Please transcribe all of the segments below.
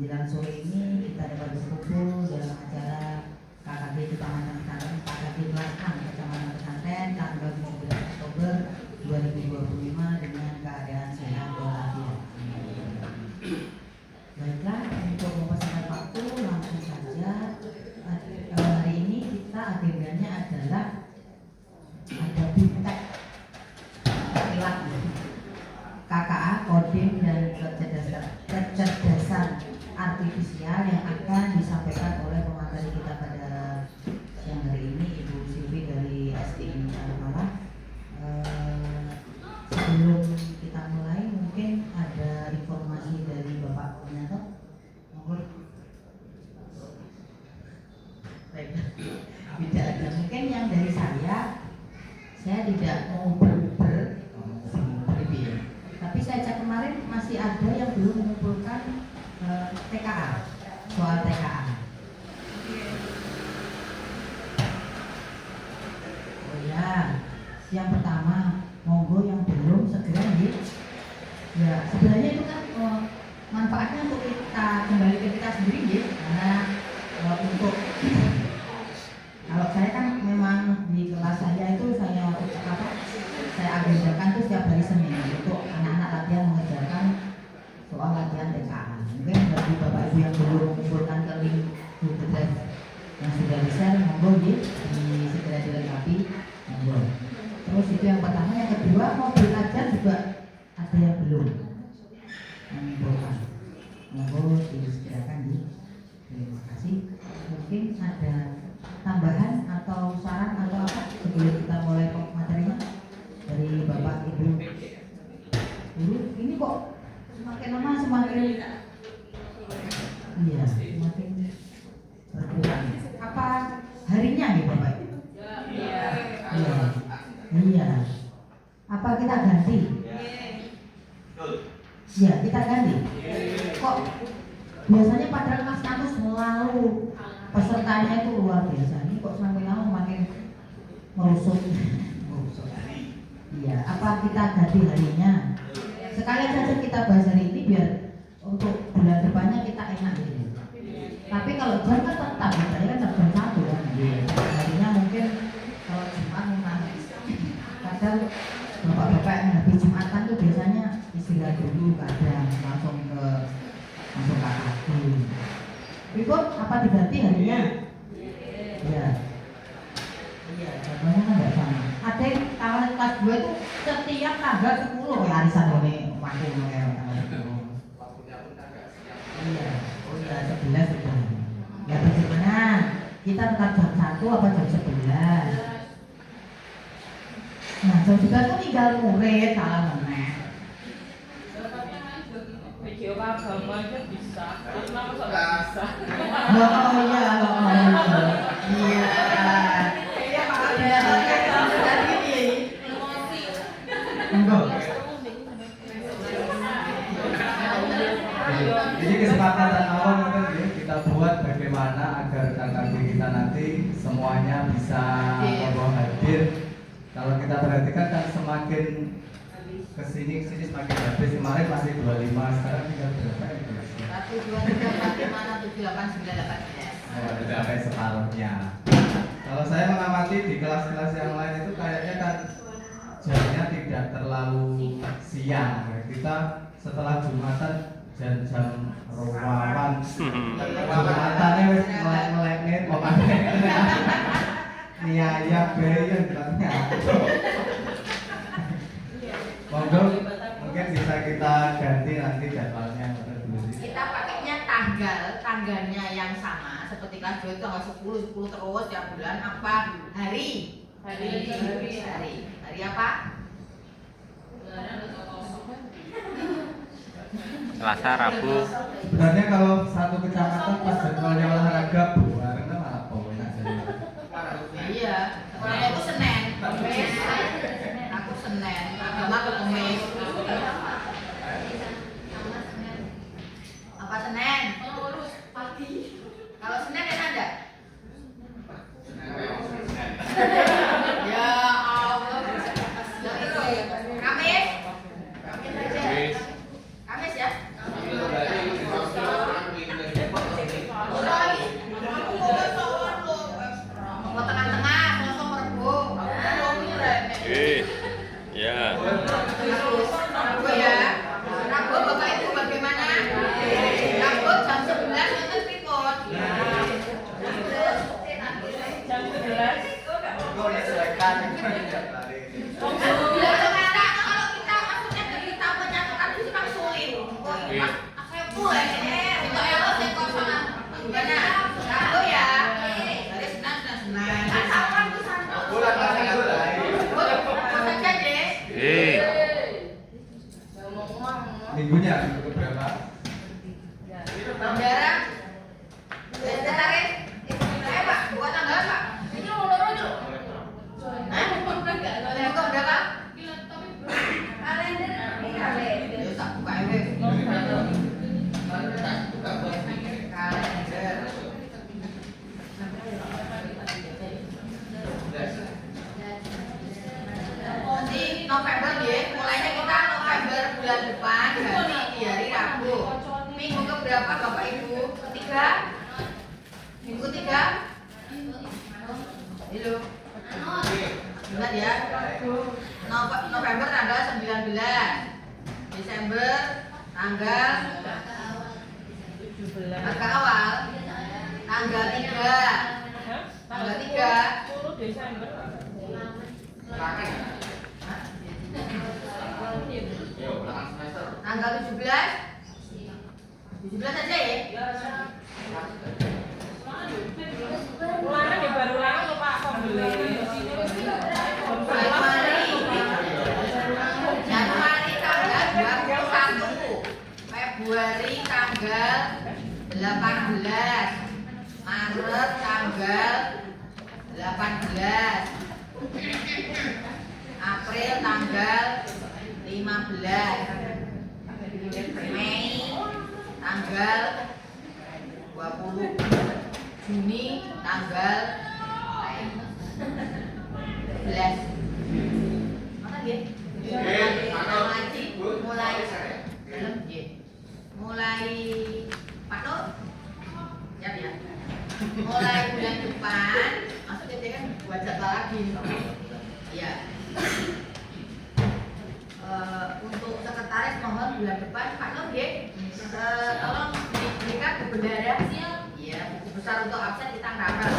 menjelang sore ini kita dapat berkumpul dalam acara KKB Kecamatan Pesantren, KKB kelas 6 Kecamatan Pesantren tanggal 17 Oktober 2025 dengan keadaan sehat walafiat. Baiklah, untuk mempersingkat waktu langsung saja. Hari ini kita agendanya adalah ada BIMTEK KKA, Kodim dan kecerdasan artifisial yang akan disampaikan oleh pemateri kita pada siang hari ini, Ibu Silvi dari SDI Almalah. Sebelum kita mulai, mungkin ada informasi dari Bapak Koordinator. Baik, tidak ada. Mungkin yang dari saya tidak mau berber, tapi saya cek kemarin masih ada yang belum mengumpulkan TKA, soal TKA. Oh ya, yang pertama, monggo yang belum segera nih. Ya, sebenarnya itu kan manfaatnya untuk kita kembali ke kita sendiri ya, karena untuk kalau saya kan memang di kelas saya itu saya agendakan tuh setiap hari Senin untuk anak-anak latihan mengerjakan soal latihan TKA. Mungkin bagi Bapak Ibu yang belum mengumpulkan ke link Google Drive yang sudah di-share, monggo segera dilengkapi, monggo. Terus itu yang pertama, yang kedua mobil ajar juga ada yang belum mengumpulkan, monggo disegerakan di. Terima kasih. Mungkin ada tambahan atau saran atau apa sebelum kita mulai materinya dari Bapak Ibu Guru. Ini kok semakin lama semakin semakin berkurang. Apa harinya nih Bapak Ibu? Iya. Apa kita ganti? Ya, kita ganti. Kok biasanya pada kelas status selalu pesertanya itu luar biasa. Ini kok sampai lama makin merusuk. Iya, apa kita ganti harinya? Sekalian saja kita bahas hari ini biar untuk bulan depannya kita enak gitu. Tapi kalau jam kan tetap, saya kan jam 1 kan. Harinya mungkin kalau Jumat nanti. Kadang bapak-bapak yang habis Jumatan tuh biasanya istirahat dulu, kadang langsung KKB. Ikut apa diganti harinya? Iya. Iya, contohnya kan nggak sama. Ada yang kalau kelas 2 itu setiap tanggal 10 ya arisan ini waktu tanggal 10. Iya, oh iya 11 sudah. Ya bagaimana? Kita tetap jam 1 apa jam 11? Nah, jam 11 itu tinggal murid, salah meneh. Video agama aja bisa, kenapa nggak bisa? Oh iya. Iya. Ini kesepakatan awal mungkin kita buat bagaimana agar KKB kita nanti semuanya bisa hadir. Kalau kita perhatikan kan semakin kesini semakin habis. Kemarin masih 25, sekarang tinggal berapa ya? 1, 2, 3, 4, 5, 6, 7, 8, 9, 18. Oh, sudah sampai separuhnya. Kalau saya mengamati di kelas-kelas yang lain itu kayaknya kan jamnya tidak terlalu siang. Kita setelah Jumatan jam rawan. Jumatannya wis melek-melek pokoknya. Niaya bayan bilangnya. Monggo mungkin bisa kita ganti nanti jadwalnya. Kita pakainya tanggalnya yang sama seperti kelas 2 itu tanggal 10 terus tiap bulan. Apa hari apa? Selasa, Rabu. Sebenarnya kalau satu kecamatan pas jadwalnya olahraga bareng kan malah pokoknya jadi. Iya, saya itu Senin, aku Senin, agama ke Kamis. Apa Senin? Pagi. Kalau Senin kan ada? Ya Allah. Kamis? Kamis ya? Minggunya minggu keberapa? November ya, mulainya kita November bulan depan berarti di hari Rabu. Minggu keberapa Bapak Ibu? Ketiga? Minggu ketiga? Halo. Ingat ya. November tanggal 19, Desember tanggal awal tanggal 3. Tanggal 3 10 Desember. Tanggal 17 aja ya. Ulangan ya baru ulangan loh Pak pembeli. Januari tanggal 21, Februari tanggal 18, Maret tanggal 18, April tanggal 15, Mei tanggal 20, Juni tanggal 11. Mana dia? Ngaji mulai dalam dia. Mulai Pak Nur. Siap ya. Mulai bulan depan, maksudnya dia kan buat jadwal lagi. Iya. Untuk sekretaris mohon bulan depan Pak Nur ya, tolong diberikan buku bendara. Iya, buku besar untuk absen kita ngerapel.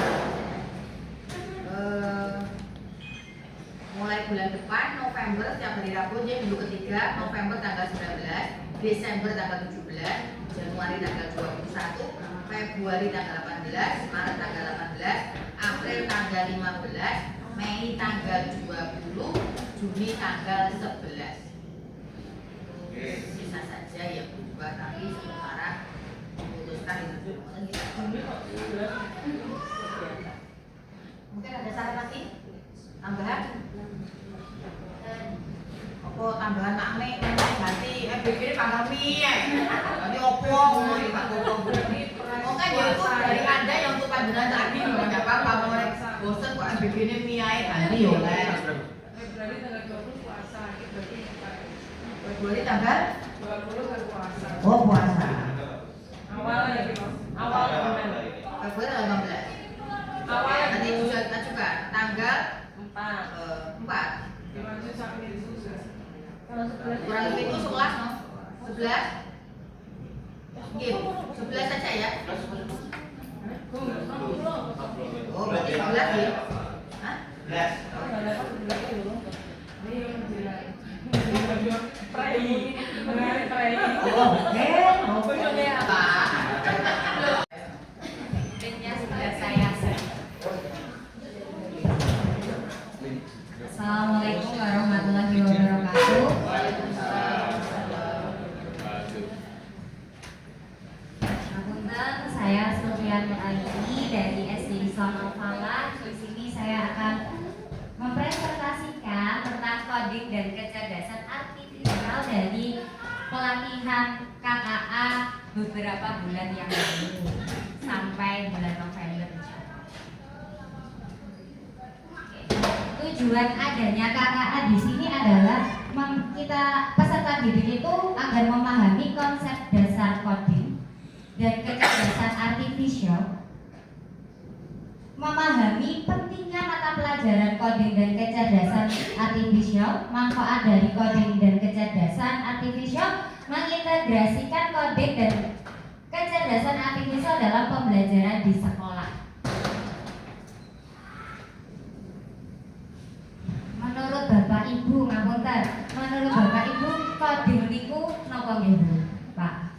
Mulai bulan depan November setiap hari Rabu jadi minggu ketiga, November tanggal 19, Desember tanggal 17, Januari tanggal 21, Februari tanggal 18, Maret tanggal 18, April tanggal 15, Mei tanggal 20, Juni tanggal 11. Bisa saja yang berubah tapi sementara memutuskan itu. Mungkin ada saran lagi? Tambahan? Apa tambahan makne ganti BG ini panggal mie. Nanti opo ngono Pak Gogo. Oke ya itu dari Anda yang untuk panjenengan tadi enggak apa-apa mau bosen kok BG ini mie ae ganti yo oleh. Februari tanggal 20 puasa. Februari tanggal 20 kan puasa. Oh puasa. Awal ya awal bulan. Februari tanggal 15. Awal Nanti juga tanggal 4. 4. Dimaksud sampai susah. Kalau 11 Kurang lebih itu 11 no? 11? Oke, 11 saja ya? Oh, berarti 11 ya? Hah? Assalamualaikum warahmatullahi wabarakatuh. Punten, saya Sulfian Aini dari SD Islam Al-Falah. Di sini saya akan mempresentasikan tentang coding dan kecerdasan artifisial dari pelatihan KKA beberapa bulan yang lalu sampai bulan November. Tujuan adanya KKA di sini adalah kita peserta didik itu agar memahami konsep dasar coding dan kecerdasan artifisial, memahami pentingnya mata pelajaran coding dan kecerdasan artifisial, manfaat dari coding dan kecerdasan artifisial, mengintegrasikan coding dan kecerdasan artifisial dalam pembelajaran di sekolah. Menurut Bapak Ibu, ngapunten, menurut Bapak Ibu coding niku napa nggih, Pak?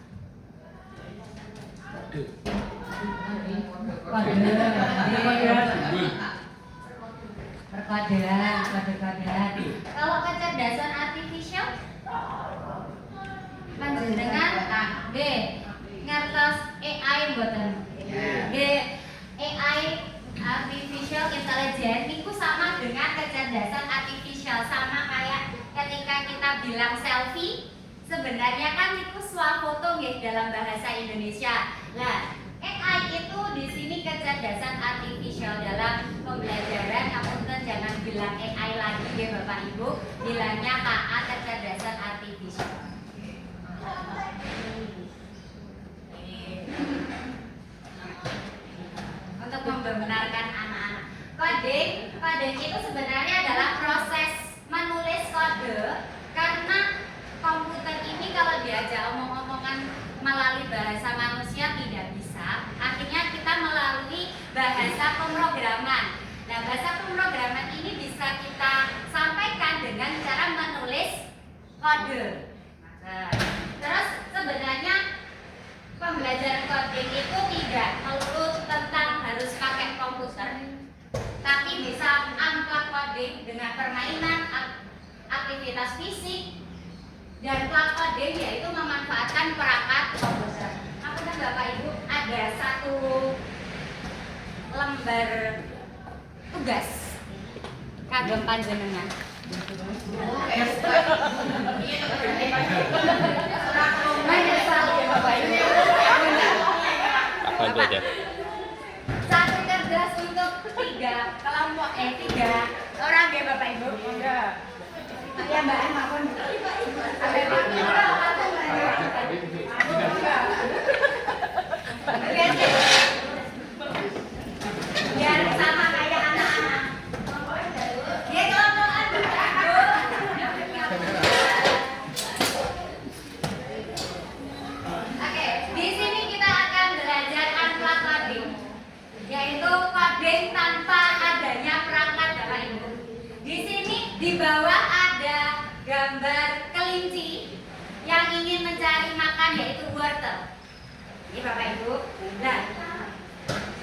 perkodean, kode-kodean. Kalau kecerdasan artifisial, panjenengan nggih ngertos AI mboten? Nggih, AI artificial intelligence itu sama dengan kecerdasan artifisial, sama kayak ketika kita bilang selfie, sebenarnya kan itu swafoto nggih dalam bahasa Indonesia. Nah, AI itu di sini kecerdasan artifisial dalam pembelajaran. Apunten jangan bilang AI lagi ya Bapak Ibu, bilangnya KA kecerdasan artifisial. Untuk membenarkan anak-anak. Coding itu sebenarnya adalah proses menulis kode, karena komputer ini kalau diajak omong-omongan melalui bahasa manusia tidak bisa. Akhirnya kita melalui bahasa pemrograman. Nah, bahasa pemrograman ini bisa kita sampaikan dengan cara menulis kode. Nah, terus sebenarnya pembelajaran coding itu tidak melulu tentang harus pakai komputer, tapi bisa unplug coding dengan permainan, aktivitas fisik, dan plug coding yaitu memanfaatkan perangkat komputer. Apakah Bapak Ibu ada satu lembar tugas kagem panjenengan? Bantu aja. Satu kertas untuk tiga kelompok, tiga orang ya Bapak Ibu. Enggak. Ya Mbak Emma pun. Biar sama kayak anak-anak. Dia kelompokan Bapak Ibu. Oke, di sini kita akan belajar unplug coding, yaitu coding tanpa adanya perangkat Bapak Ibu. Di sini di bawah ada gambar kelinci yang ingin mencari makan, yaitu wortel. Ini Bapak Ibu. Nah,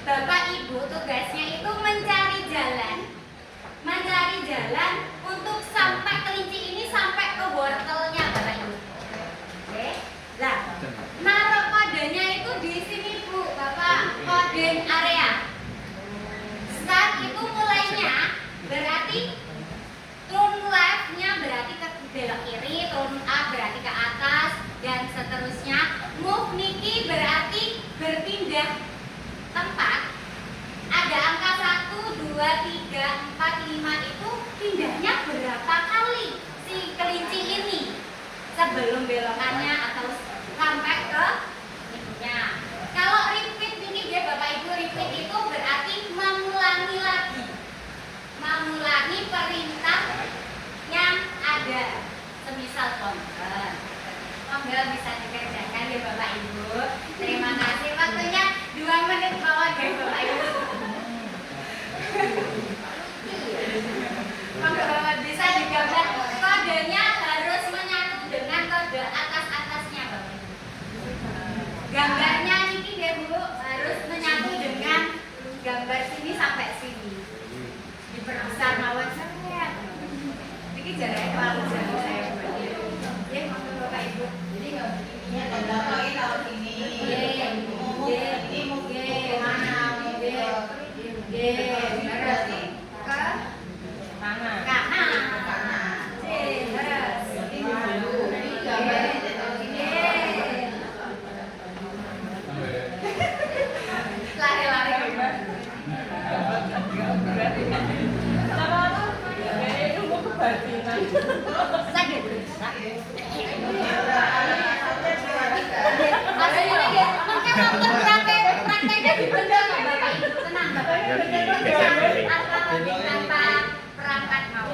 Bapak Ibu tugasnya itu mencari jalan untuk sampai kelinci ini sampai ke wortelnya Bapak Ibu. Oke. Nah, naruh kodenya itu di sini Bu, Bapak, coding area. Start itu mulainya berarti turn left-nya berarti ke belok kiri, turn up berarti ke atas, dan seterusnya. Move Niki berarti berpindah tempat. Ada angka 1, 2, 3, 4, 5 itu pindahnya berapa kali si kelinci ini sebelum belokannya atau sampai ke itunya. Kalau repeat ini ya Bapak Ibu, repeat itu berarti mengulangi lagi, mengulangi perintah yang ada. Semisal Ponggal bisa dikerjakan ya Bapak Ibu. Terima kasih, waktunya 2 menit bawah ya Bapak Ibu. Ponggal bisa digambar, kodenya harus menyatu dengan kode atas-atasnya Bapak Ibu. Gambarnya ini deh Bu, harus menyatu dengan gambar sini sampai sini. Diperbesar mawon saya. Ini jaraknya terlalu jauh saya buat dia. Ya, monggo Bapak Ibu. Jadi kalau ini ada berapa ini tahun ini? Berarti ke kanan. Lari-lari sakit. Hasilnya ya, mungkin untuk prakteknya dibedah Bapak Ibu, tenang Bapak Ibu. Tanpa perangkat mau.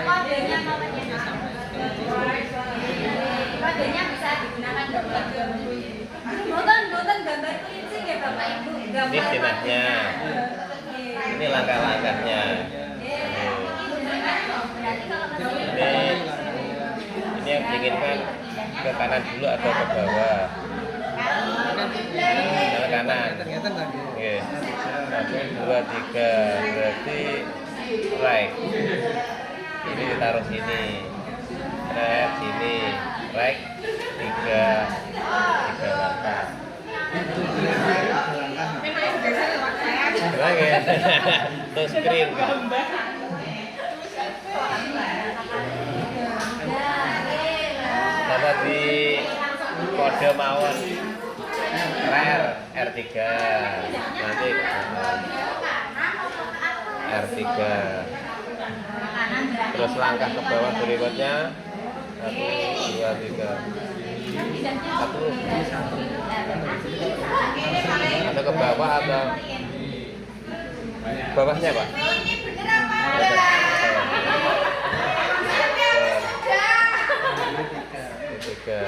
Kodenya mau kodenya bisa digunakan Nonton gambar kelinci ya Bapak Ibu. Ini tinahnya. Ini langkah-langkahnya. Berarti kalau Ini yang diinginkan ke kanan dulu atau ke bawah? Ke kanan. Oke. 1, 2, 3. Berarti right. Ini ditaruh sini. Right sini. Right 3 langkah. Gimana ya? Tuh screen. Sama di kode mawon R3 nanti R3 terus langkah ke bawah berikutnya 1, 2, 3 atau ke bawah atau bawahnya Pak? Tiga.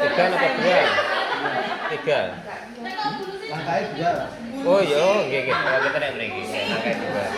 Tiga atau 2? 3. Langkahnya 2. Oh iya, nggih nggih. Kalau kita nek mriki, langkah 2.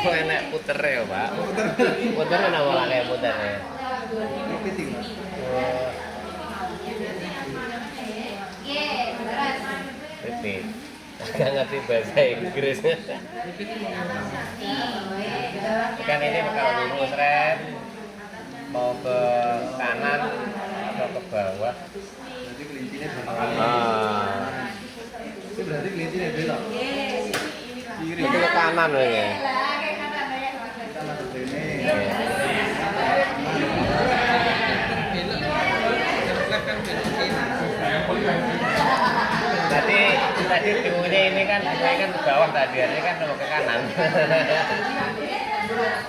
Kok enak puter ya Pak? Puter kenapa lah kayak puter ya? Repeat. Gak ngerti bahasa Inggris. Kan ini kalau lurus Ren, mau ke kanan atau ke bawah? Berarti kelincinya Itu berarti kelincinya belok. Kiri. ke kanan loh ya. Kita masuk sini. Tadi dulunya ini kan ke bawah tadi, ini kan mau ke kanan.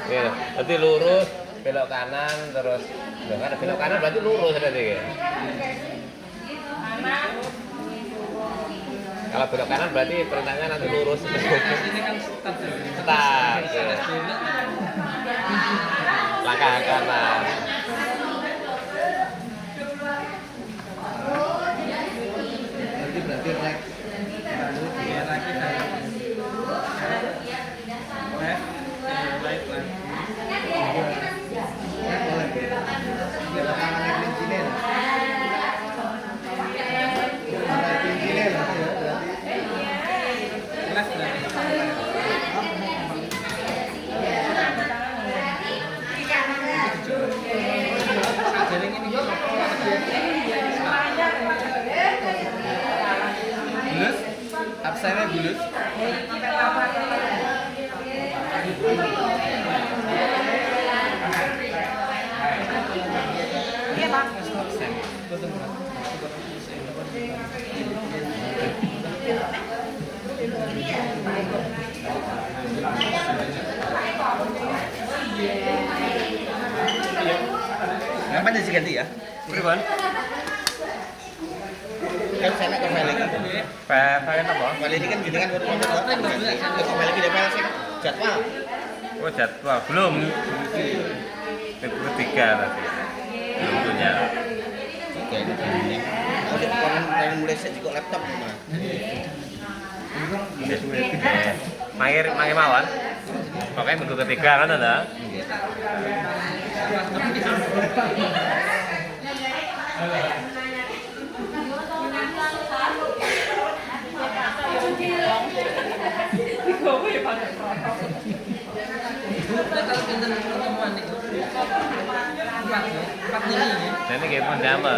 Iya, berarti lurus, belok kanan, terus belok kanan berarti lurus berarti ya. Kalau belok kanan berarti perintahnya nanti lurus. Ini kan Start. Ya. Langkah kanan. Berarti right. Bulus, absennya bulus. Iya, Pak. Ngapain jadi ganti ya? Pripun? Kan saya nak ke file ini. File apa? File ini kan gini kan baru ngomong apa? Ke file ini file sih jadwal. Oh jadwal belum. Minggu ketiga tadi. Belum punya. Oke, ini gini. Oke, kalau mulai saya juga laptop mah. Mair mawon. Pokoknya minggu ketiga kan ada. Digawe pakai protokol. Ini kayak pendama.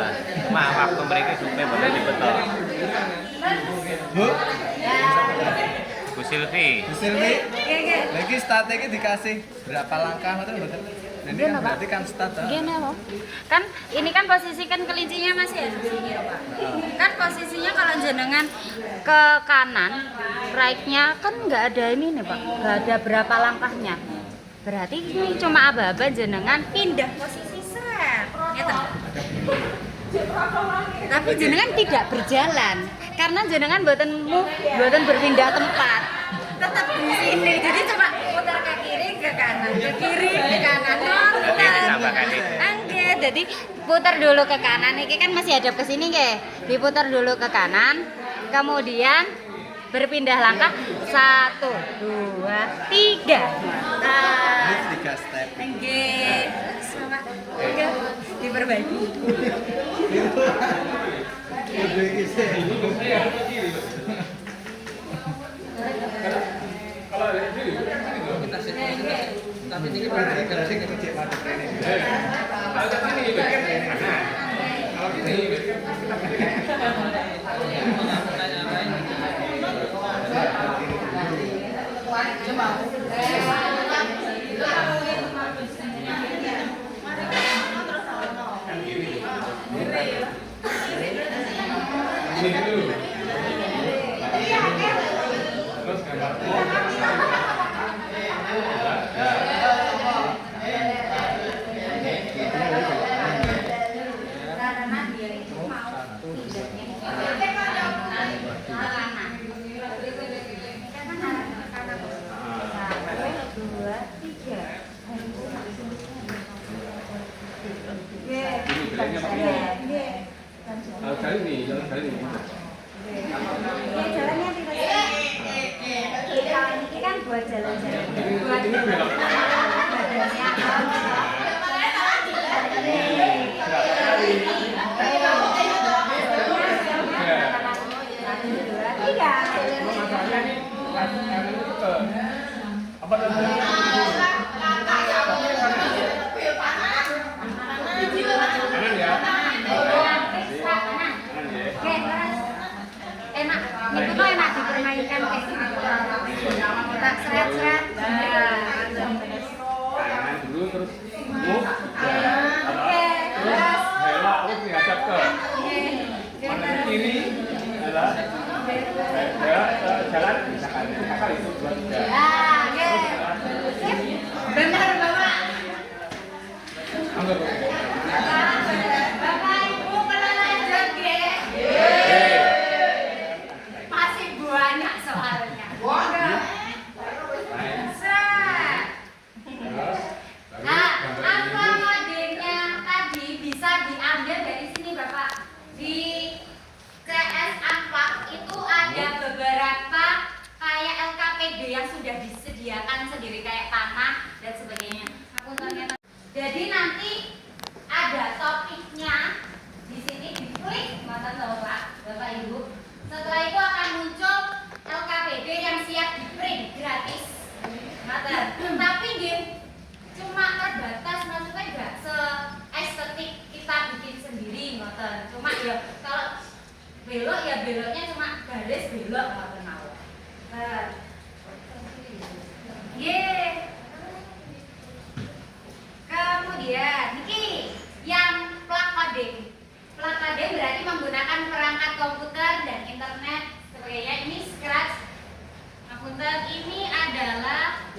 Mah waktu mereka supaya boleh dibetul. Bu, Bu Silvi. Bu Silvi, lagi strategi dikasih berapa langkah betul? Ini kan berarti kan start. Gini loh. Kan ini kan posisi kan kelincinya masih ada di sini ya, Pak. Kan posisinya kalau jenengan ke kanan, right-nya kan nggak ada ini nih, Pak. Nggak ada berapa langkahnya. Berarti ini cuma aba-aba jenengan pindah posisi seret. Gitu. Tapi jenengan tidak berjalan karena jenengan buatan berpindah tempat. Tetap di sini. Jadi coba putar ke kiri ke kanan, ke kiri ke kanan. Berarti ditambahkan itu. Oke, jadi putar dulu ke kanan. Ini kan masih hadap ke sini, nggih. Diputar dulu ke kanan. Kemudian berpindah langkah 1, 2, 3. Nah, 3 step. nggih. Sama. Oke, diperbaiki. Karena dia itu mau pindahnya ke kanan. Karena arah ke kanan. 1, 2, 3. Jalan kali ini. Ya jalannya tidak. Ini kan buat jalan-jalan. Buat Apa kanan ya? Enak, itu tuh enak dipermainkan kayak gitu. Tak seret-seret. Kanan dulu terus move. Oke, terus Helok terus ngadap ke kanan kiri. Adalah jalan misalkan itu 2, 3. oke. Benar, Bapak. Anggap. Bapak Ibu pernah lanjut, nggih? Masih banyak soalnya. Set. Nah, apa modelnya tadi bisa diambil dari sini, Bapak? Di CS Ampak itu ada beberapa kayak LKPD yang sudah disediakan sendiri kayak tanah dan sebagainya. Jadi nanti ada topiknya di sini, diklik mata Bapak Ibu. Setelah itu akan muncul LKPD yang komputer ini adalah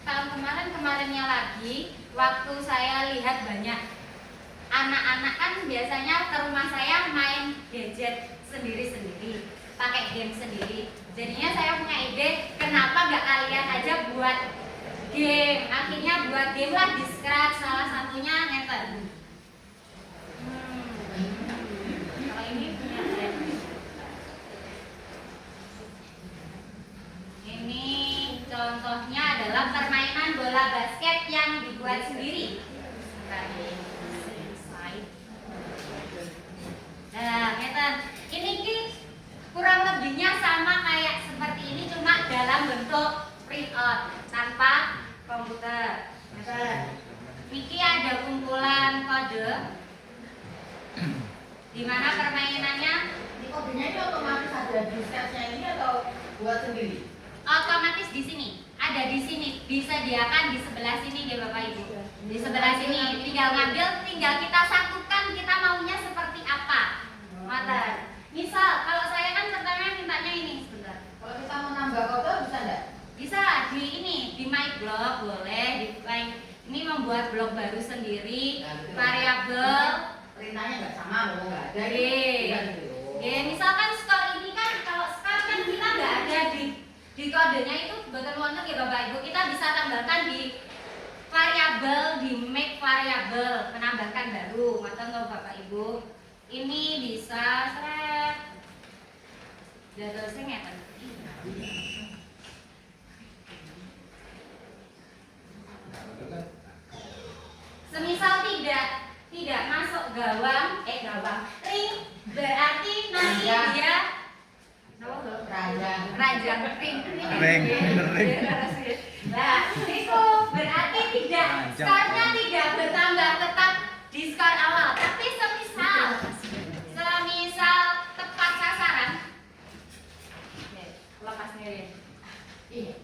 tahun kemarinnya lagi, waktu saya lihat banyak anak-anak kan biasanya ke rumah saya main gadget sendiri-sendiri, pakai game sendiri. Jadinya saya punya ide, kenapa nggak kalian aja buat game? Akhirnya buat game lah di Scratch, salah satunya ngeten. Kalau ini punya saya. Ini contohnya adalah permainan bola basket yang dibuat sendiri. Nah, ngeten. Ini kurang lebihnya sama kayak seperti ini, cuma dalam bentuk print out tanpa komputer. Niki ada kumpulan kode, di mana permainannya. Di kodenya itu otomatis ada di sketchnya ini atau buat sendiri? Otomatis di sini, ada di sini, disediakan di sebelah sini ya Bapak Ibu. Di sebelah sini, tinggal ngambil, tinggal kita satukan kita maunya seperti apa. Mata. Misal, kalau saya kan pertama mintanya ini sebentar. Kalau kita mau nambah kode bisa enggak? Bisa di ini, di my blog boleh, di ini membuat blog baru sendiri, variabel. Perintahnya nggak sama, loh nggak ada. Misalkan skor ini kan, kalau skor kan kita nggak ada di kodenya itu betul wonten ya Bapak Ibu, kita bisa tambahkan di variabel, di make variabel, menambahkan baru, ngoten loh Bapak Ibu. Ini bisa seret. Terusnya ngeten. Semisal tidak masuk gawang, ring, berarti nanti dia ranjang ring. Nah, itu berarti tidak skornya tidak bertambah tetap di skor awal, tapi semisal tepat sasaran. Lepas nih. Iya.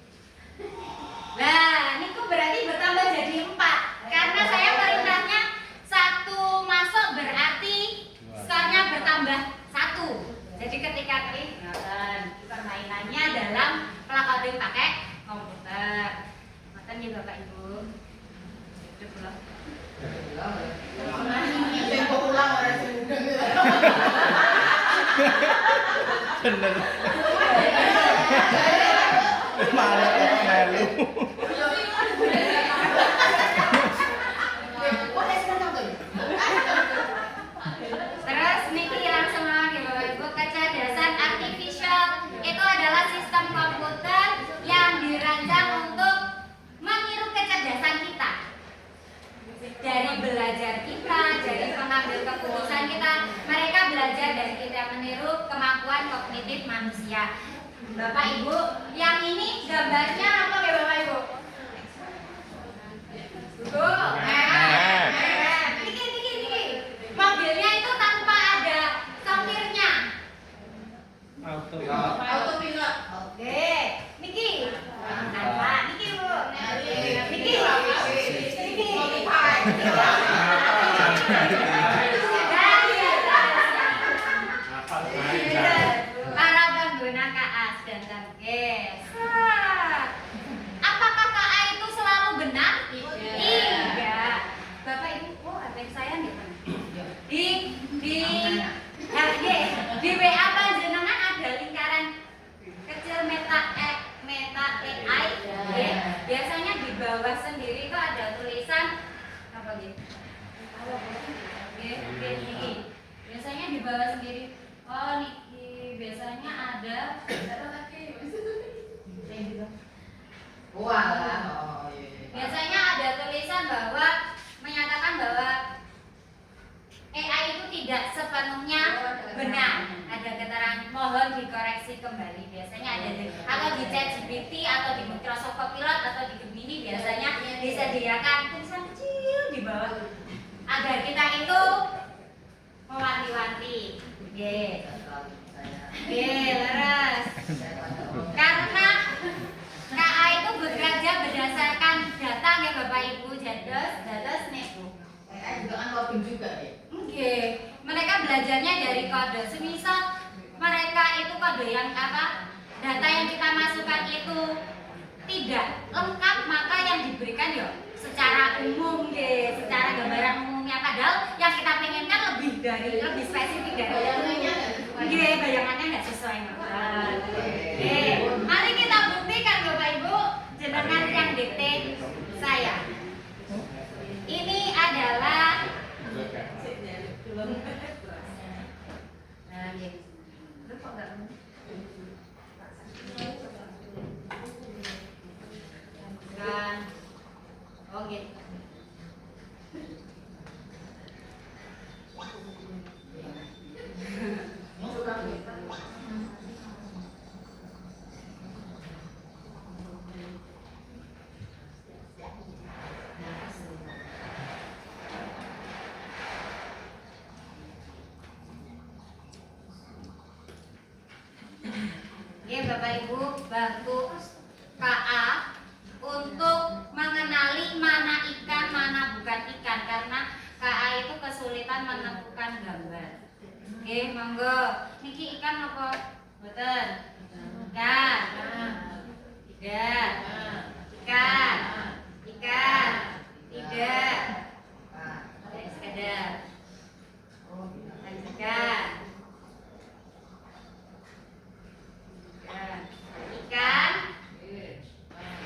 Nah, ini berarti bertambah jadi 4. Karena saya perintahnya 1 masuk berarti skornya bertambah 1. Jadi ketika klik, permainannya dalam pelakon pakai komputer. Makan ya Bapak Ibu. Tempo pulang orang sedang. Bener. Malah melu. Terus niki langsung lagi Bapak Ibu, kecerdasan artifisial itu adalah sistem komputer yang dirancang untuk meniru kecerdasan kita. Dari belajar kita, dari pengambil keputusan kita, mereka belajar dari kita meniru kemampuan kognitif manusia. Bapak Ibu, yang ini gambarnya apa ya Bapak Ibu? Niki. Mobilnya itu tanpa ada sopirnya. Autopilot. Oke, Niki. Tanpa, Niki Bu. Niki. Para pengguna KAS dan TANKES. Apakah KA itu selalu benar? Iya. Bapak Ibu, ada saya nih. Di WA panjenengan ada lingkaran kecil meta AI. Biasanya di bawah sendiri itu ada tulisan apa gitu? Biasanya di bawah sendiri. Oh, niki biasanya ada biasanya ada tulisan bahwa menyatakan bahwa AI itu tidak sepenuhnya benar. Ada keterangan mohon dikoreksi kembali. Biasanya ada atau di ChatGPT atau di Microsoft Copilot atau di Gemini biasanya disediakan tulisan kecil di bawah agar kita itu mewanti-wanti. Leres. Karena KA itu bekerja berdasarkan data ya Bapak Ibu, dados nih Bu. Juga kan login juga ya. Mereka belajarnya dari kode. Semisal mereka itu kode yang data yang kita masukkan itu tidak lengkap, maka yang diberikan ya secara umum secara gambaran umumnya, padahal yang kita pengenkan lebih spesifik dari itu. Bayangannya nggak sesuai. Mari kita buktikan Bapak Ibu, jenengan yang dikte saya. Ini adalah oh gitu. Oke Bapak Ibu, bantu KA untuk mengenali mana ikan, mana bukan ikan, karena KA itu kesulitan menemukan gambar. Oke, monggo. Niki ikan apa? Boten. Ikan. Tidak. Ikan. Ikan. Tidak. Sekedar. Lanjutkan. Ikan.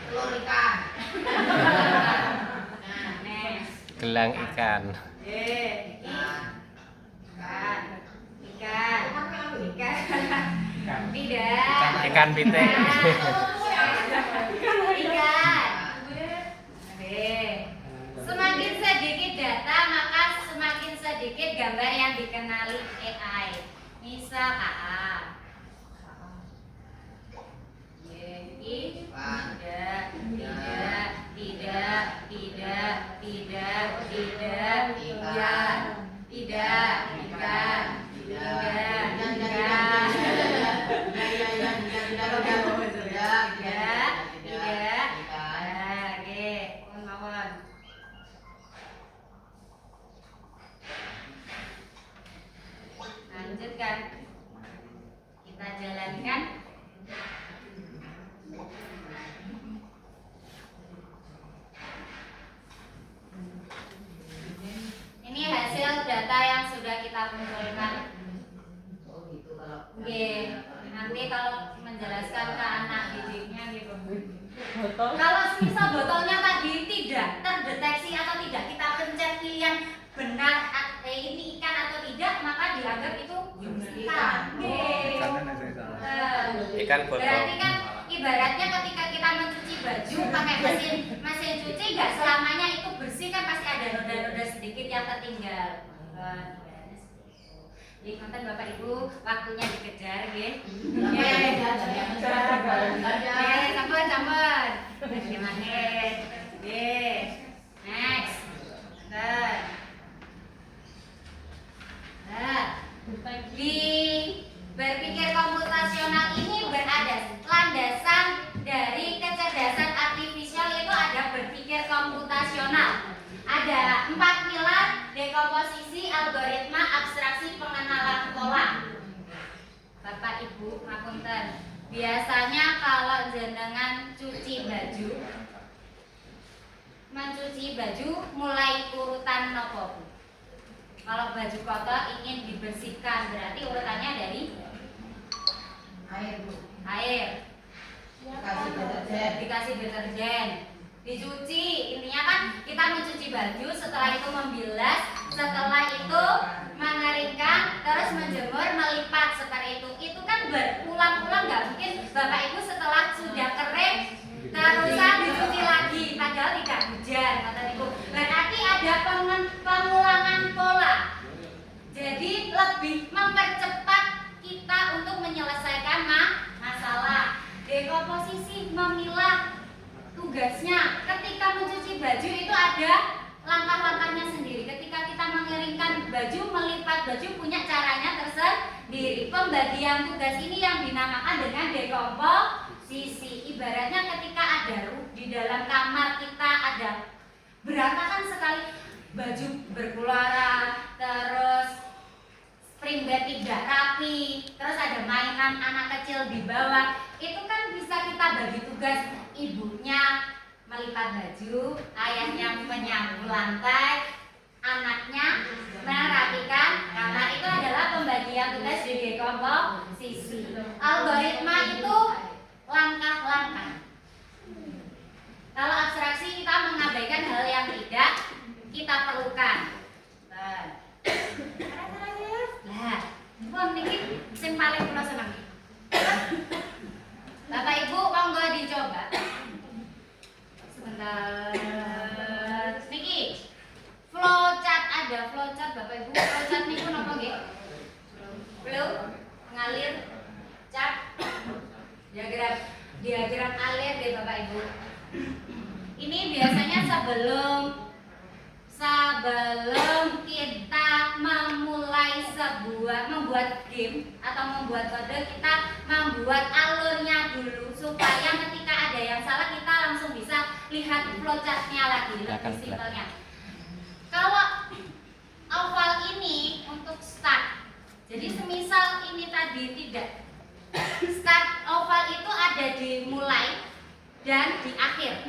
Telur ikan. Nah, next. Gelang ikan. Ikan. Tidak. Ikan pitik. Ikan. Semakin sedikit data, maka semakin sedikit gambar yang dikenali AI. Misal AA. Lanjutkan, kita jalankan. Ini hasil data yang sudah kita kumpulkan. Nanti kalau menjelaskan ke anak didiknya gitu. Kalau misal botolnya tadi tidak terdeteksi atau tidak kita pencet pilihan benar ini ikan atau tidak, maka dianggap itu ikan. Ikan botol. Berarti kan ibaratnya ketika kita mencuci baju pakai mesin cuci, nggak selamanya itu bersih, kan pasti ada noda-noda sedikit yang tertinggal. Jadi konten Bapak Ibu, waktunya dikejar, nggih. Campur. Next. Di berpikir komputasional ini berada landasan dari kecerdasan artifisial, itu ada berpikir komputasional. Ada 4 pilar: dekomposisi, algoritma, abstraksi, pengenalan pola. Bapak Ibu, ngapunten. Biasanya kalau jenengan mencuci baju mulai urutan nopo? Kalau baju kotor ingin dibersihkan, berarti urutannya dari air. Dikasih deterjen, dicuci. Intinya kan kita mencuci baju, setelah itu membilas, setelah itu mengeringkan, terus menjemur, melipat seperti itu. Itu kan berulang-ulang, nggak mungkin Bapak Ibu setelah sudah kering terusan dicuci lagi, padahal tidak hujan, kata Ibu. Berarti ada pengulangan pola. Jadi lebih mempercepat kita untuk menyelesaikan masalah. Dekomposisi, memilah, tugasnya ketika mencuci baju itu ada langkah-langkahnya sendiri. Ketika kita mengeringkan baju, melipat baju, punya caranya tersendiri. Pembagian tugas ini yang dinamakan dengan dekomposisi. Ibaratnya ketika ada di dalam kamar kita ada berantakan sekali, baju berkeluaran, terus spring bed tidak rapi, terus ada mainan anak kecil kecil di bawah, itu kan bisa kita bagi tugas. Ibunya melipat baju, ayahnya menyapu lantai, anaknya merapikan kamar. Itu adalah pembagian tugas di komposisi. Algoritma itu langkah-langkah. Kalau abstraksi kita mengabaikan hal yang tidak kita perlukan. Nah, pun niki sing paling kula seneng. Bapak Ibu monggo dicoba. Sebentar. Niki flowchart, ada flowchart Bapak Ibu. Flowchart niku napa nggih? Flow, ngalir, chart, diagram alir deh Bapak Ibu. Ini biasanya sebelum kita membuat game atau membuat kode, kita membuat alurnya dulu supaya ketika ada yang salah kita langsung bisa lihat flowchartnya lagi, lebih simpelnya. Kalau oval ini untuk start, jadi semisal ini tadi tidak start, oval itu ada di mulai dan di akhir.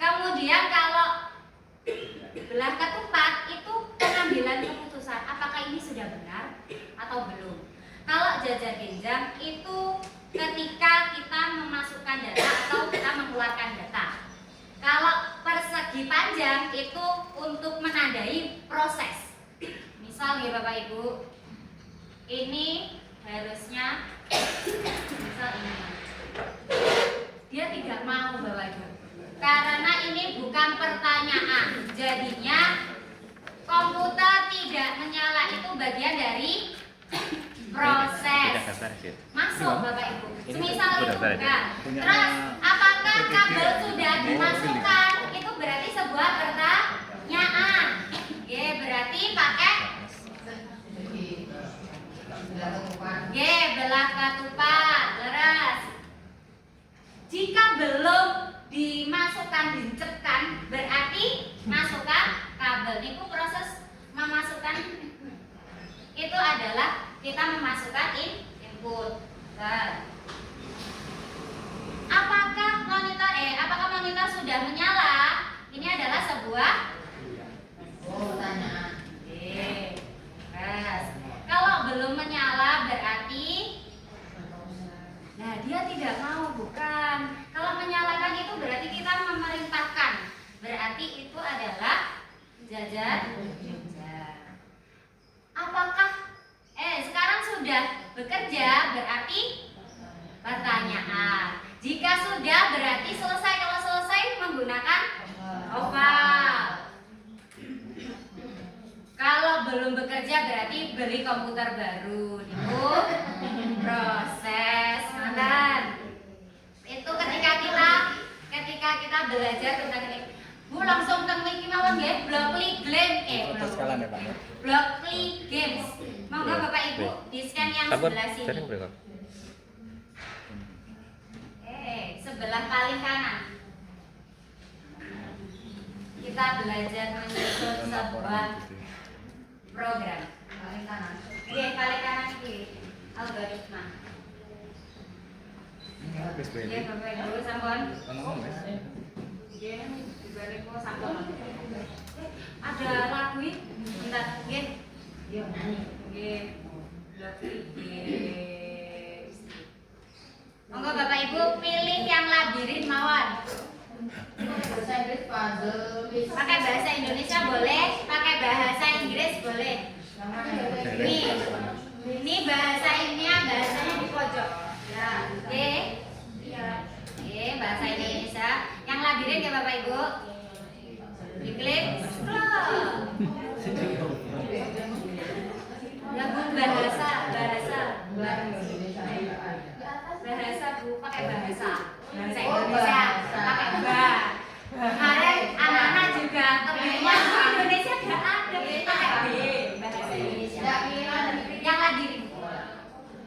Kemudian kalau belah ketupat itu pengambilan keputusan apakah ini sudah benar atau belum. Kalau jajar genjang itu ketika kita memasukkan data atau kita mengeluarkan data. Kalau persegi panjang itu untuk menandai proses. Misal ya Bapak Ibu, ini harusnya misal ini. Dia tidak mau Bapak Ibu. Karena ini bukan pertanyaan, jadinya komputer tidak menyala, itu bagian dari proses. Masuk Bapak Ibu. Semisal itu bukan. Terus apakah kabel sudah dimasukkan? Itu berarti sebuah pertanyaan. Oke, berarti pakai belah ketupat. Leres. Jika belum dimasukkan, dicepkan, berarti masukkan kabel. Ini proses memasukkan itu adalah kita memasukkan input. Apakah monitor sudah menyala? Ini adalah sebuah pertanyaan. Kalau belum menyala berarti dia tidak mau, bukan. Kalau menyalakan itu berarti kita memerintahkan. Berarti itu adalah jajar. Apakah sekarang sudah bekerja berarti pertanyaan. Jika sudah berarti selesai. Kalau selesai menggunakan oval. Kalau belum bekerja berarti beli komputer baru. Itu proses. Itu ketika kita belajar tentang ini. Bu langsung tentang iki mawon nggih, Blockly Games. Blockly Games. Monggo Bapak Ibu di scan yang sebelah sini. Sebelah paling kanan. Kita belajar menyusun sebuah program. Paling kanan. Paling kanan iki algoritma. Bapak Ibu sampun. Bapak sampun. Ada lagu ini? Bentar, nggih. Yo nyanyi. Nggih. Monggo Bapak Ibu pilih yang labirin mawon. Bahasa Inggris puzzle. Pakai bahasa Indonesia boleh, pakai bahasa Inggris boleh. Ini bahasanya di pojok. Ya, oke. Oke, bahasa Indonesia. Yang labirin ya Bapak Ibu. Diklik scroll. Ya Bu, bahasa Bu, pakai bahasa Indonesia, pakai kemarin anak-anak juga temennya Indonesia nggak ada, pakai bahasa Indonesia. Yang labirin.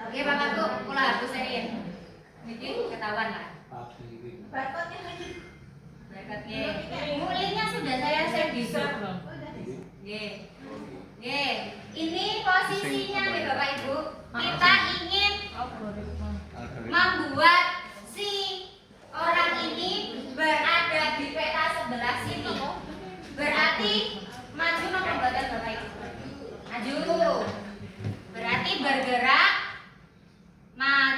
Oke Bapak Bu, kula hapusin. Ini ketahuan lah. Barcode-nya. Bu, linknya sudah saya share di grup. Ini posisinya nih Bapak Ibu. Kita ingin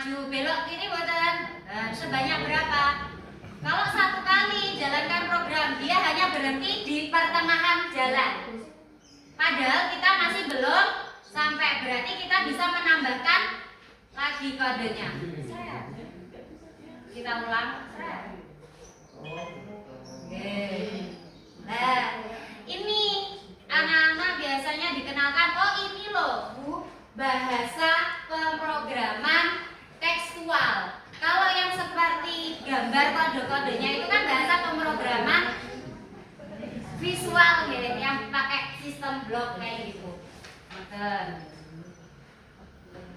maju belok kiri boten. Sebanyak berapa? Kalau satu kali jalankan program, dia hanya berhenti di pertengahan jalan. Padahal kita masih belum sampai, berarti kita bisa menambahkan lagi kodenya. Kita ulang. Nah, ini anak-anak biasanya dikenalkan, oh ini loh Bu, bahasa pemrograman tekstual. Kalau yang seperti gambar kode-kodenya itu kan bahasa pemrograman visual ya, yang pakai sistem blok kayak gitu.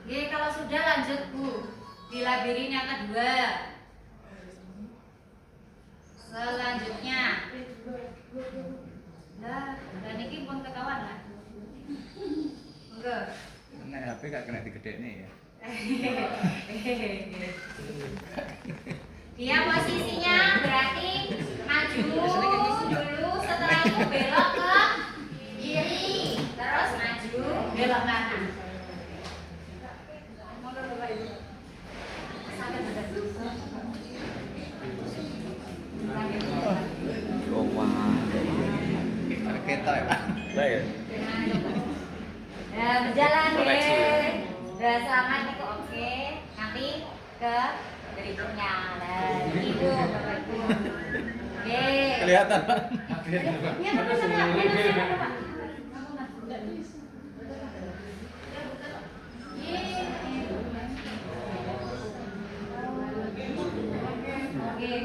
Oke, kalau sudah lanjut Bu di labirin yang kedua. Selanjutnya, nah, dan ini pun ketahuan lah. Enggak. Nek HP gak kena digedekne ya. Dia posisinya berarti maju dulu, setelah itu belok ke kiri, terus maju belok kanan. Ketok ya, Pak. Baik. Ya, berjalan Koreksi. udah sama nih kok, oke. Nanti ke berikutnya. Nah, itu Bapak Ibu. Oke. Kelihatan, Pak. Ya, Pak. Oke.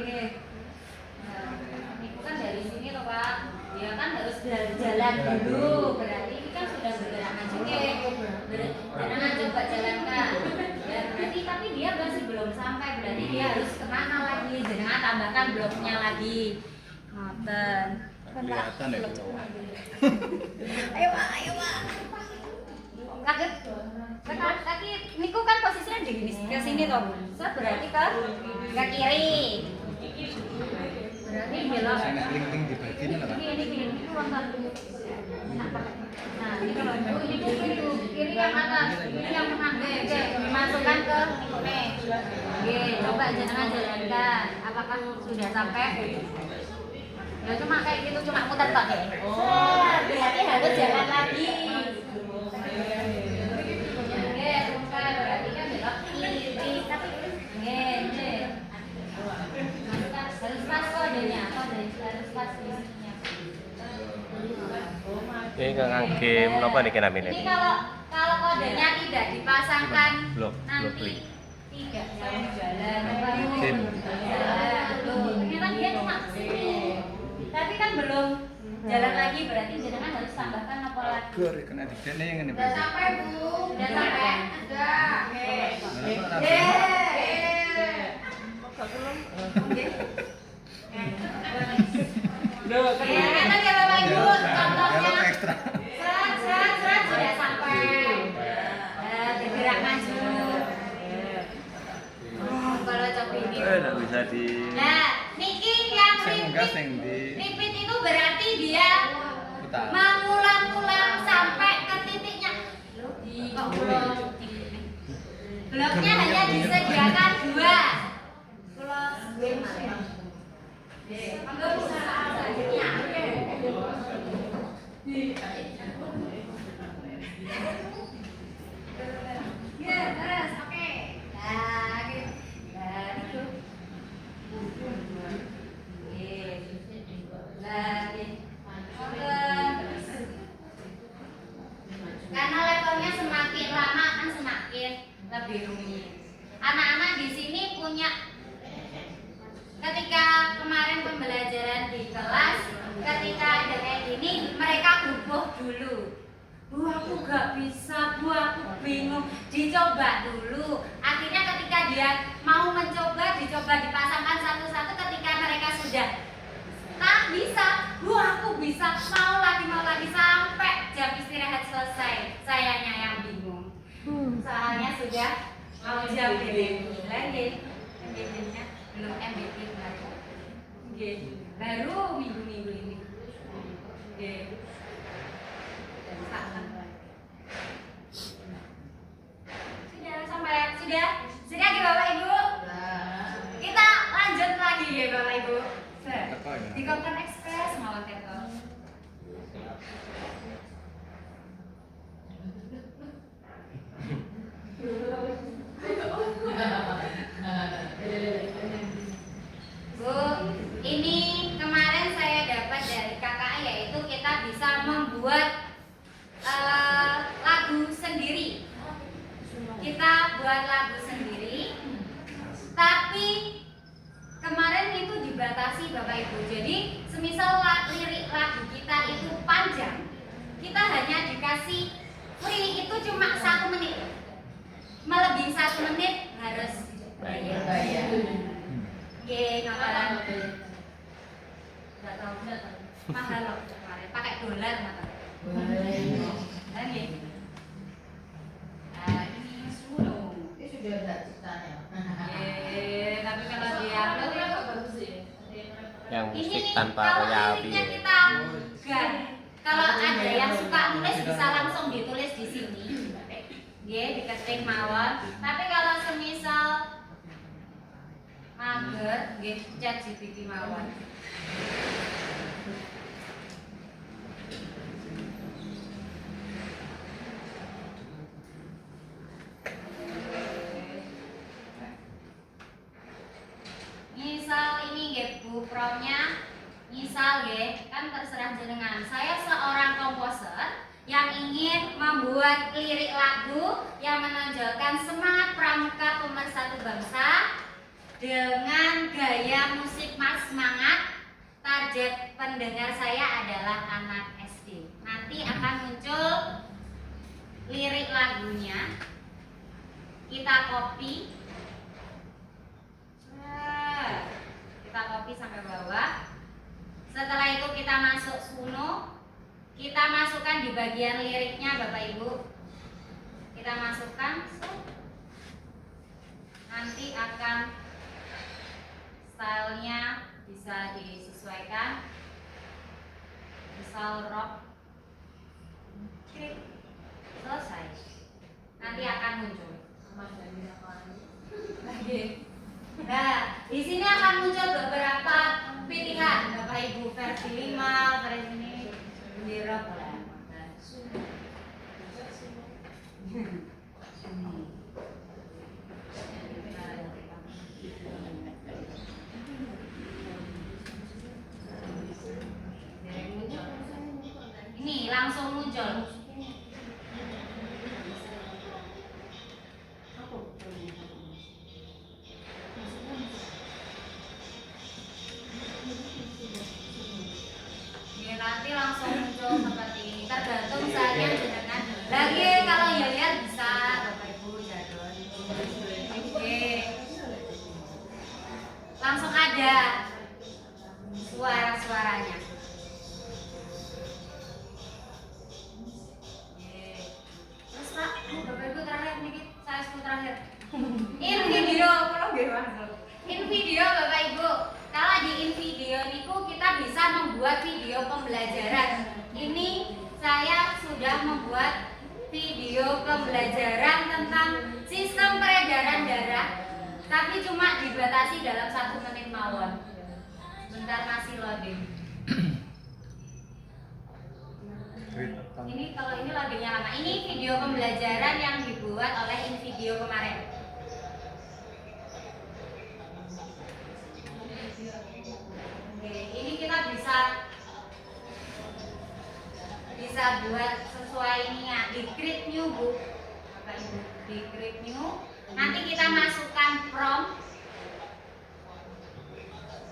Nah, itu kan dari sini loh Pak. Dia kan harus jalan dulu. Berarti ini kan sudah bergerak maju. Jangan coba jalankan. Ya, berarti tapi dia masih belum sampai. Berarti dia harus kemana lagi? Jangan tambahkan bloknya lagi. Ngoten. Kelihatan ya. Ayo Pak. Kaget. Kaki niku kan posisinya di ke sini toh. Berarti ke kiri. Berarti belok. Saya nek link-link dibagi ini lah, Pak. Ini ruang tamu. Nah, ini kalau itu kiri yang atas, ini yang tengah. Oke, dimasukkan ke ini. Oke, coba jangan jalankan. Apakah sudah sampai? Ya cuma kayak gitu, cuma muter tok ya. Oh, berarti harus jalan lagi. Oke, bukan berarti kan belok kiri. Tapi ini. Harus pas kodenya, harus pas isinya. Ini ngang game napa niki namine? Ini kalau kodenya tidak dipasangkan Blok nanti link. tidak mau jalan. Game. Loh, ternyata dia cuma kesini. Tapi kan belum jalan lagi, berarti jenengan harus tambahkan apa lagi? Gur kena digedekne yang ngene, Sudah Pak. sampai Bu? Sudah sampai? Sudah. Oke. Kelihatan ya Bapak Ibu contohnya. Kalau ekstra. Serat sudah sampai. Bergerak maju. Kalau coba ini. Enggak bisa di Nah, niki yang sing enggak sing repeat. di Repeat itu berarti dia putar. mengulang-ulang sampai ke titiknya. Kok belum? Bloknya hanya disediakan 2. Kalau enggak bisa selanjutnya. Ya, terus oke. Nah, gitu. Nah, itu. Karena levelnya semakin lama kan semakin lebih rumit. Anak-anak di sini punya, ketika kemarin pembelajaran di kelas, ketika ada kayak gini, mereka gugup dulu. Bu, aku gak bisa, Bu, aku bingung. Dicoba dulu. Akhirnya ketika dia mau mencoba, dicoba dipasangkan satu-satu. Ketika mereka sudah tak bisa, Bu, aku bisa, mau lagi sampai jam istirahat selesai. Sayanya yang bingung. Soalnya sudah mau jam BBM lagi. MBT-nya belum MBT baru minggu-minggu ini. Sudah sampai, sudah Koper Express mawon keto. Bu, ini kemarin saya dapat dari KKI yaitu kita bisa membuat lagu sendiri. Kita buat lagu sendiri, tapi kemarin itu dibatasi Bapak Ibu. Jadi semisal lirik lagu kita itu panjang, kita hanya dikasih free itu cuma 1 menit. Melebihi 1 menit harus bayar. Oke, ngapain? Nggak tahu, mahal loh kemarin. Pakai dolar mahal. Nah, ini Suno. Ini sudah ada ceritanya. Tapi kalau diupload ya bagus sih. Yang musik Ini tanpa kalau royalti liriknya ya. kita gan. Kalau ada yang suka nulis bisa langsung ditulis di sini. Diketik mawon. Tapi kalau semisal mager, chat GPT mawon. Misal ini nggih Bu promnya, misal nggih kan terserah jenengan. Saya seorang komposer yang ingin membuat lirik lagu yang menonjolkan semangat pramuka pemersatu bangsa dengan gaya musik mas semangat. Target pendengar saya adalah anak SD. Nanti akan muncul lirik lagunya. Kita copy. Kita copy sampai bawah. Setelah itu kita masuk Suno. Kita masukkan di bagian liriknya Bapak Ibu. Kita masukkan. Nanti akan stylenya bisa disesuaikan. Misal rock. Klik. Selesai. Nanti akan muncul. Lagi. Nah, di sini akan muncul beberapa pilihan Bapak Ibu, versi 5, versi ini di rock lah. Ini langsung muncul. Nanti langsung muncul seperti ini. Tergantung saya jenengan. Lagi kalau ya lihat bisa Bapak Ibu jadon. Oke. Langsung ada suara-suaranya. Terus Pak, Bapak Ibu terakhir dikit, saya sebut terakhir. In video, kalau gimana? In video Bapak Ibu. Kalau di in video niku kita bisa membuat video pembelajaran. Ini saya sudah membuat video pembelajaran tentang sistem peredaran darah, tapi cuma dibatasi dalam 1 menit mawon. Bentar masih loading. Ini kalau ini loadingnya lama. Ini video pembelajaran yang dibuat oleh in video kemarin. Oke, ini kita bisa buat sesuai ini ya, di create new Bu. Bapak Ibu, di create new. Nanti kita masukkan prompt.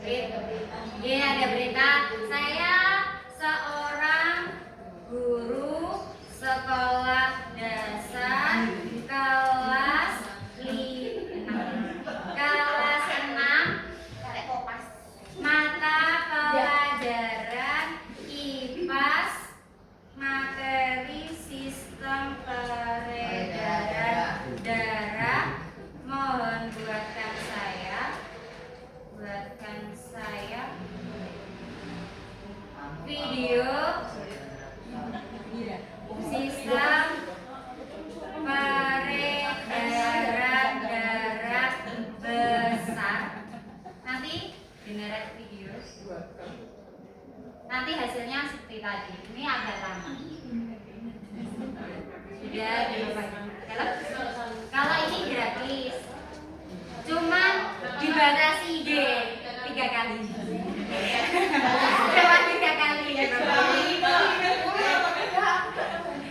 Iya, ada berita. Saya seorang guru sekolah dasar kelas 6 mata pelajaran IPAS materi sistem peredaran darah. Mohon buatkan saya video sistem peredaran darah besar. Nanti generate video. nanti hasilnya seperti tadi. Ini agak lama. Sudah kalau ini gratis, cuman dibatasi G 3 kali. Cuma 3 kali.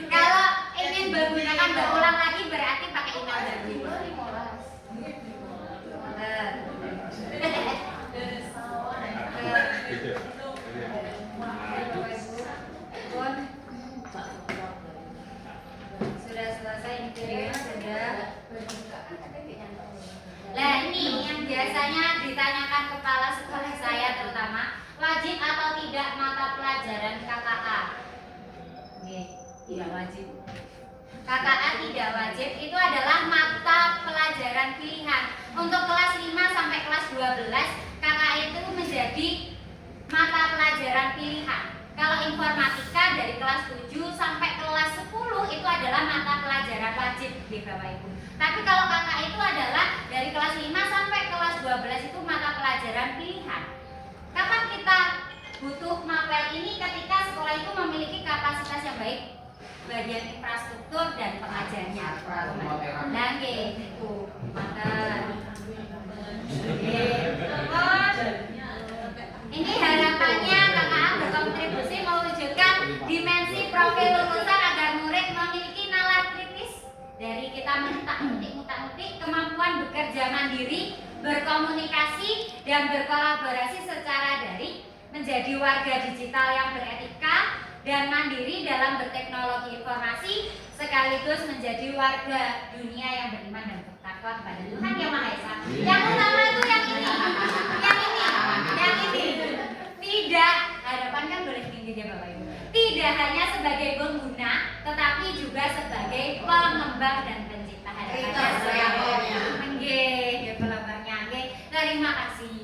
Kalau ingin menggunakan berulang lagi berarti pakai email baru. Sudah selesai ini videonya sudah. Nah ini yang biasanya ditanyakan kepala sekolah saya terutama, wajib atau tidak mata pelajaran KKA? Tidak wajib. KKA tidak wajib, itu adalah mata pelajaran pilihan. Untuk kelas 5 sampai kelas 12, KKA itu menjadi mata pelajaran pilihan. Kalau informatika dari kelas 7 sampai kelas 10 itu adalah mata pelajaran wajib di Bapak Ibu. Tapi kalau KKA itu adalah dari kelas 5 sampai kelas 12 itu mata pelajaran pilihan. Kapan kita butuh mapel ini? Ketika sekolah itu memiliki kapasitas yang baik bagian infrastruktur dan pengajarnya. Nah, gitu. Maka ini harapannya KKA berkontribusi mewujudkan dimensi profil lulusan agar murid memiliki nalar kritis dari kita mengutak-ngutik, kemampuan bekerja mandiri, berkomunikasi dan berkolaborasi secara daring, menjadi warga digital yang beretika dan mandiri dalam berteknologi informasi, sekaligus menjadi warga dunia yang beriman dan bertakwa kepada Tuhan Yang Maha Esa. Yang utama itu yang ini. Tidak, harapan kan boleh tinggi ya Bapak Ibu. Tidak hanya sebagai pengguna, tetapi juga sebagai pengembang dan pencipta. Harapannya saya. Nggih, pelabarnya nggih. Terima kasih.